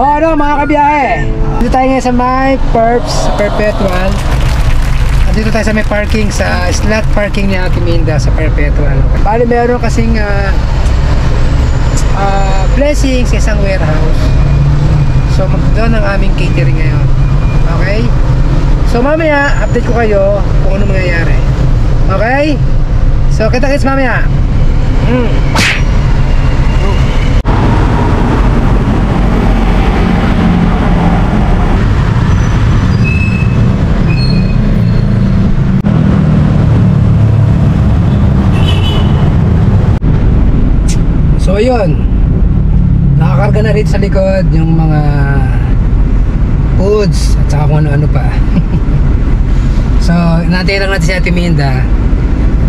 Ano mga kabiyahe, dito tayo ngayon sa may Perpetual. Dito tayo sa may parking, sa slot parking ni Ate Minda sa Perpetual. Bali meron kasing blessing sa isang warehouse. So magdoon ang aming catering ngayon. Okay? So mamaya update ko kayo kung ano mangyayari. Okay? So kita-kits mamaya. So yun, nakakarga na rin sa likod yung mga foods at saka kung ano-ano pa. So natin lang natin si Ate Minda,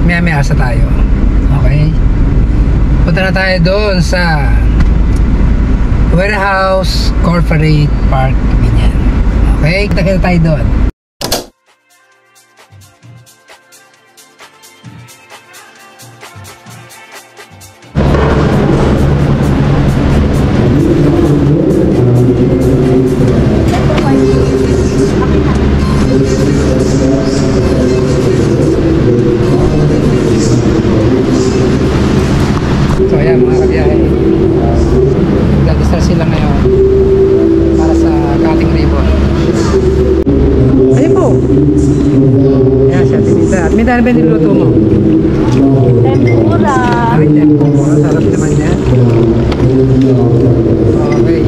maya-maya sa tayo. Okay, punta na tayo doon sa Warehouse Corporate Park Binyan. Okay, kita-kita tayo doon. So ayan mga kabiyahe, nag-start sila ngayon para sa cutting ribbon. Ayun po. Ayan si Ate Minda. Ate Minda, ano ba yung niluto mo? Tempura. Ay, tempura. Sarap naman yan. Okay.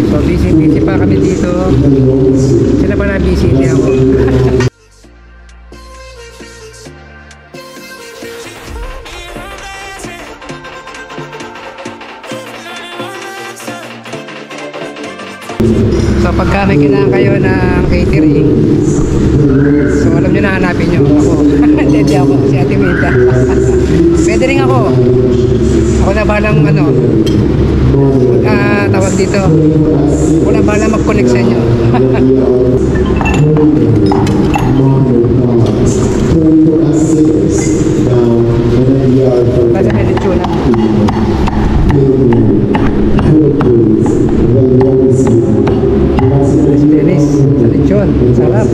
So busy pa kami dito. Sila pa na busy, hindi ako. So pagka may kailangan kayo ng catering, so alam nyo na, hanapin nyo ako. Hindi ako, si Ate Minda. Pwede rin ako. Ako na balang tawag dito, wala balang mag-connect sa inyo. Basta may lechon na. Dennis, sa lechon, sarap.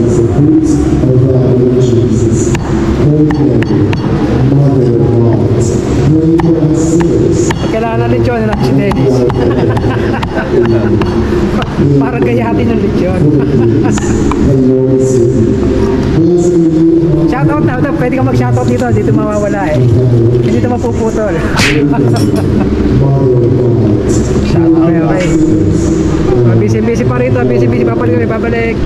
Kailangan na lechon na si Dennis. Parang gayatin yung lechon. Shoutout na, pwede ka mag-shoutout dito, dito mawawala eh. Hindi ito mapuputol. Okay, okay. Busy pa rito, busy babalik.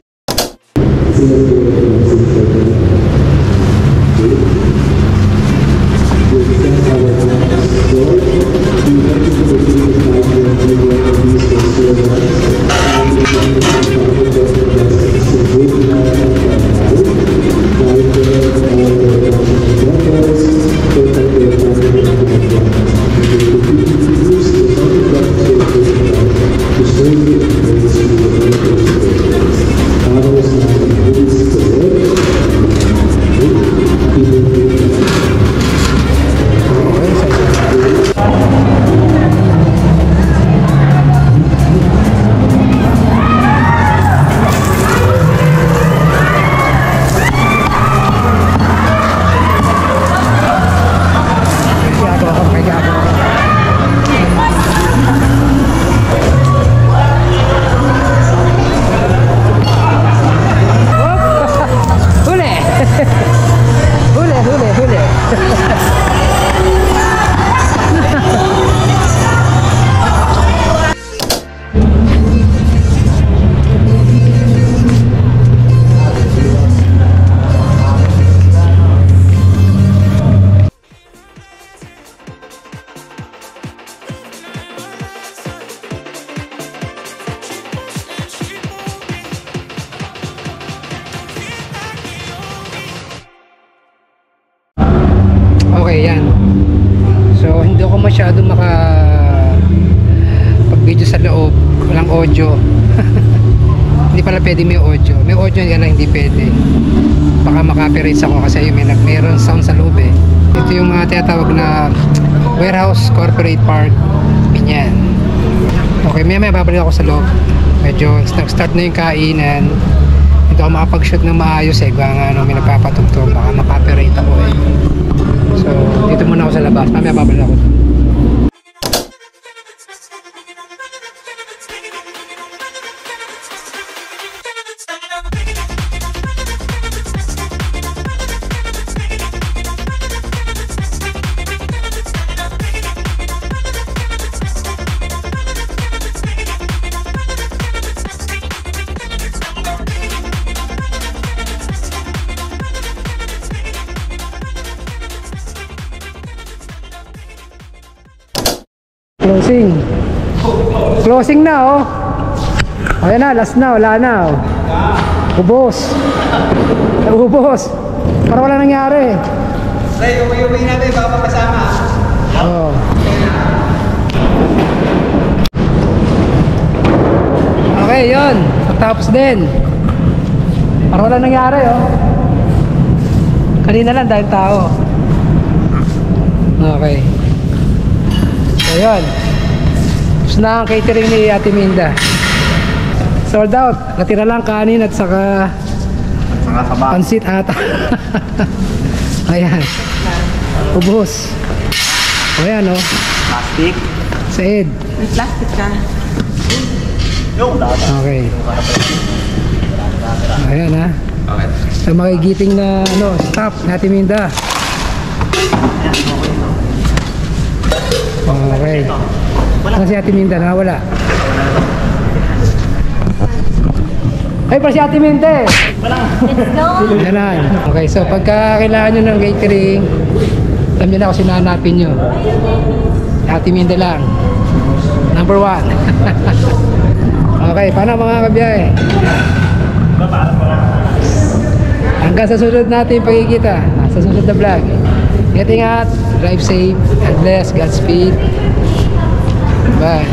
Okay, yan. So hindi ako masyado pag-video sa loob, walang audio. Hindi pala pwede may audio. May audio yan lang hindi pwede. Baka maka-copyright ako kasi mayroon sound sa loob eh. Ito yung tinatawag na Warehouse Corporate Park Binyan. Okay, maya babalik ako sa loob. Medyo start na yung kainan. Hindi ako makapag-shoot ng maayos eh. Kaya nga may nagpapatugtog, baka maka-operate ako eh. So, dito muna ako sa labas. Mamaya babalik ako. Closing. Closing na oh. Ayan na, last na, wala na oh. Ubos. Ubos. Para wala nangyari. Ray, uwi natin, baka papasama. Oh. Okay, yun. Tapos din. Para wala nangyari oh. Kanina lang dahil tao. Okay. So yun. Tapos na ang catering ni Ate Minda. Sold out. Natira lang kanin at saka pansit ata. Ayan. Ubos. Ayan oh. Plastic. Sa Ed. May plastic ka. Okay. Ayan ha. Okay. Sa magigiting na staff na Ate Minda. Okay. Ano si Ate Minda? Nawala. Ay, pa si Ate Minda eh. Let's go! Ganun. Okay, so pagka kailangan nyo ng catering, alam nyo na kung sinahanapin nyo. Ate Minda lang. Number 1. Okay, paano mga kabiyahe? Hanggang sa sunod natin pagkikita. Sa sunod na vlog. Ingat, drive safe, God bless, Godspeed. Bye.